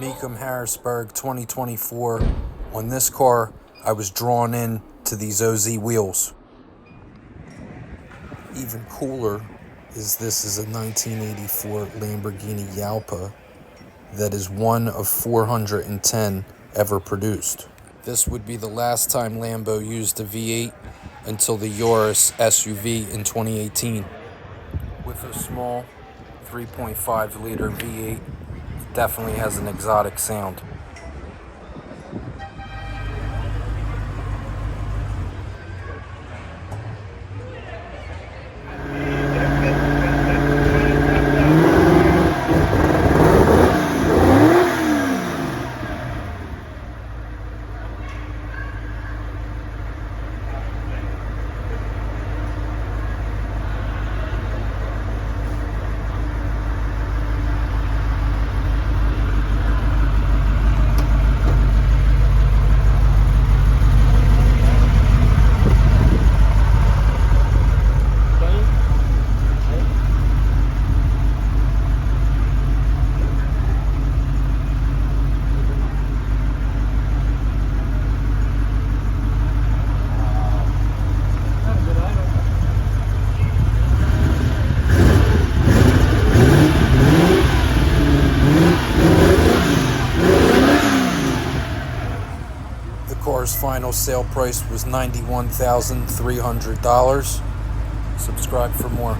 Mecum Harrisburg 2024. On this car, I was drawn in to these OZ wheels. Even cooler is this is a 1984 Lamborghini Jalpa that is one of 410 ever produced. This would be the last time Lambo used a V8 until the Yaris SUV in 2018. With a small 3.5 liter V8, it definitely has an exotic sound. The car's final sale price was $91,300. Subscribe for more.